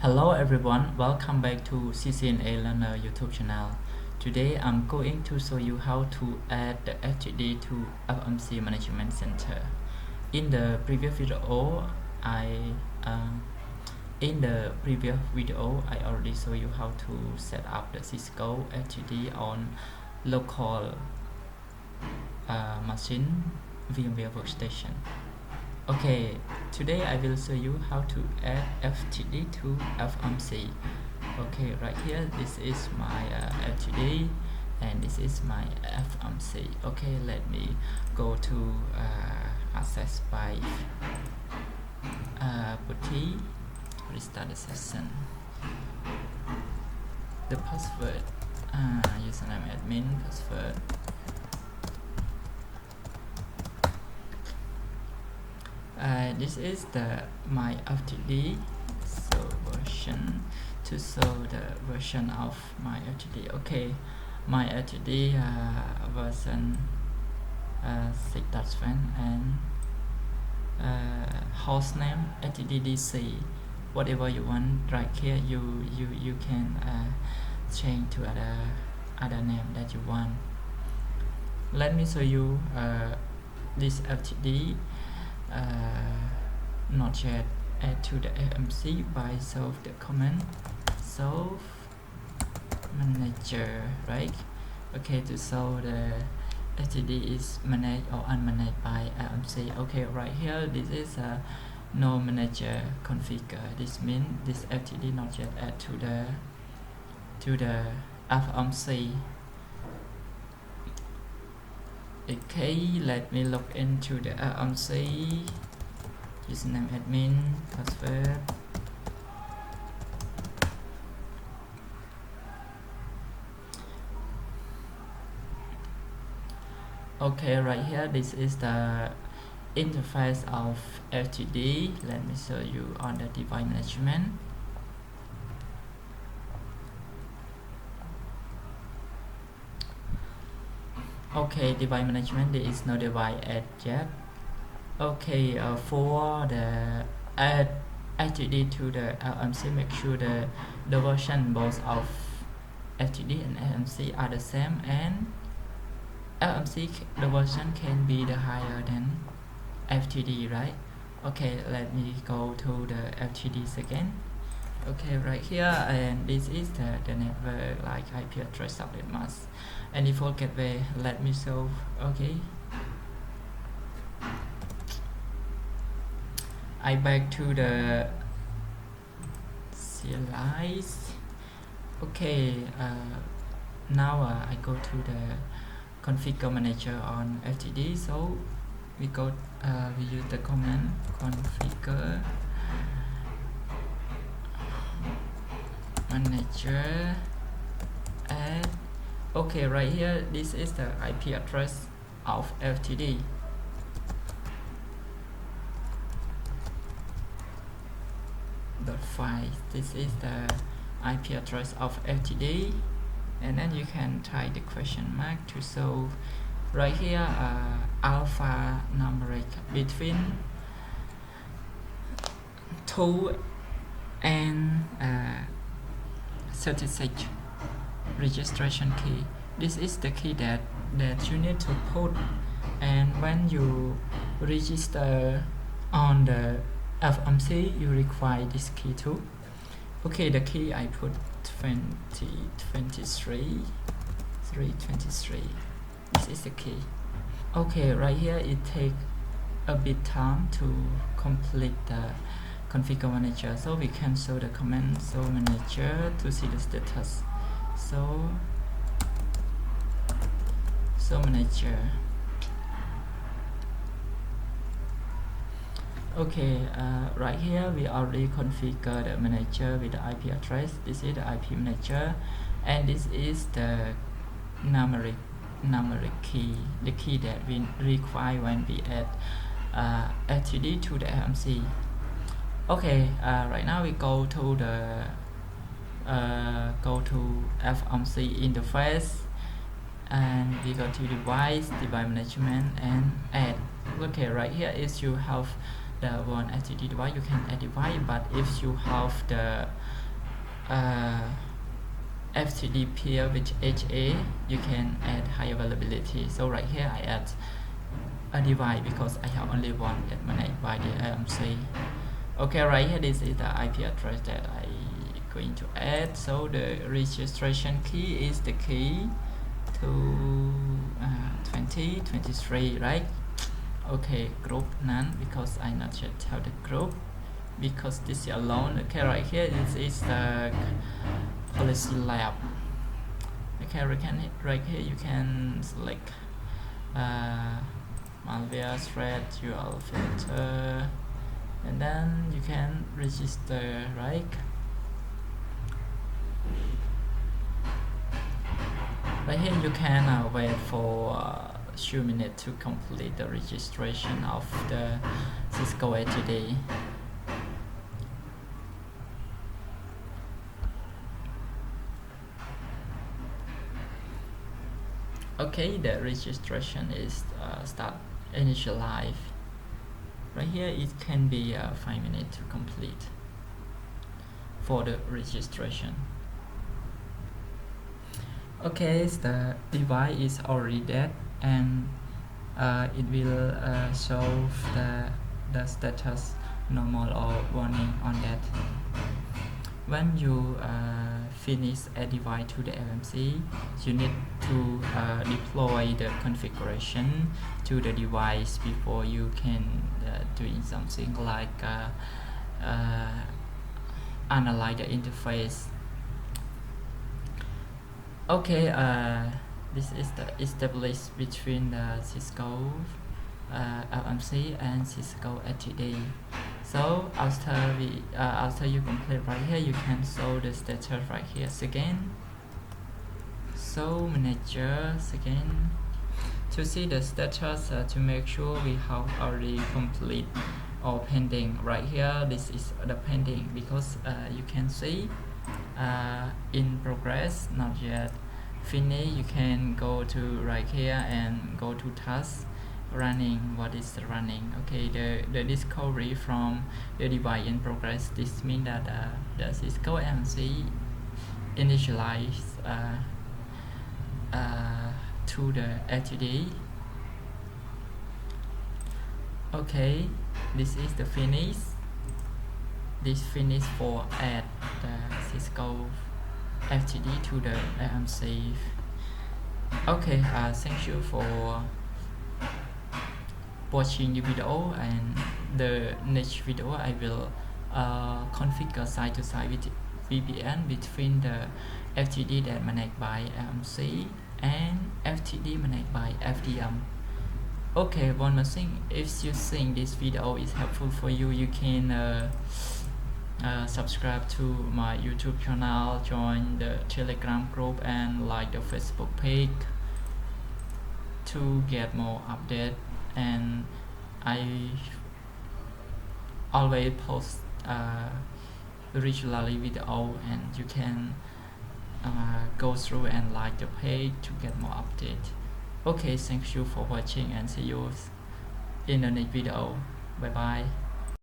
Hello everyone, welcome back to CCNA Learner YouTube channel. Today I'm going to show you how to add the FTD to FMC Management Center. In the previous video, I already show you how to set up the Cisco FTD on local machine VMware workstation. Okay, today I will show you how to add FTD to FMC. Okay, right here this is my FTD and this is my FMC. Okay, let me go to access by putty, restart the session. The password, username admin, password. This is my FTD version to show the version of my FTD. Okay, my FTD version 6.1 and host name FTDC. Whatever you want, right here you can change to other name that you want. Let me show you this FTD not yet add to the FMC by solve the command solve manager, right? Okay, to solve the FTD is managed or unmanaged by FMC. Okay, right here this is no manager configure. This means this FTD not yet add to the FMC. Okay, let me log into the FMC. Username admin, password. Okay, right here this is the interface of FTD. Let me show you on the device management. Okay, device management, there is no device add yet. Okay, for the add FTD to the FMC, make sure the version both of FTD and FMC are the same, and FMC the version can be the higher than FTD, right? Okay, let me go to the FTD again. Okay, right here, and this is the network like IP address subnet mask and default gateway. Let me solve. Okay, I back to the CLIs. Okay, now I go to the configure manager on FTD. So we use the command configure manager add. Okay, right here this is the IP address of FTD. .5. This is the IP address of FTD, and then you can type the question mark to solve. Right here alpha numeric between 2 and 36 registration key. This is the key that you need to put, and when you register on the FMC you require this key too. Okay, the key I put 323. This is the key. Okay, right here it take a bit time to complete the configure manager, so we can show the command show manager to see the status. So manager. Okay, right here we already configure the manager with the IP address. This is the IP manager, and this is the numeric key, the key that we require when we add FTD to the FMC. Okay, right now we go to the FMC interface, and we go to device management and add. Okay, right here is you have the one FTD device, you can add device. But if you have the FTD peer with HA, you can add high availability. So right here I add a device because I have only one that managed by the AMC. Okay, right here this is the IP address that I going to add. So the registration key is the key to 2023, right? Okay, group none because I not yet have the group because this is alone. Okay, right here this is the policy lab. Okay, right here you can select malware threat URL filter, and then you can register, right? Right here you can wait for 2 minutes to complete the registration of the Cisco FTD. Okay, the registration is start initialize. Right here it can be 5 minutes to complete for the registration. Okay, the device is already dead, and it will show the status normal or warning on that. When you finish a device to the FMC, you need to deploy the configuration to the device before you can doing something like analyze the interface. Okay, this is the established between the Cisco LMC and Cisco FTD. So after you complete right here, you can show the status right here again. So manager again to see the status to make sure we have already complete or pending. Right here, this is the pending because you can see in progress, not yet finished. You can go to right here and go to task running. What is the running? Okay, the discovery from the device in progress. This means that the Cisco MC initialize to the FTD. Okay, this is the finish. This finish for add the Cisco FTD to the AMC. Okay, thank you for watching the video, and the next video I will configure side-to-side with VPN between the FTD that managed by AMC and FTD managed by FDM. Okay, one more thing, if you think this video is helpful for you, you can subscribe to my YouTube channel, join the Telegram group, and like the Facebook page to get more updates. And I always post regularly video, and you can go through and like the page to get more updates. Okay, thank you for watching, and see you in the next video. Bye bye.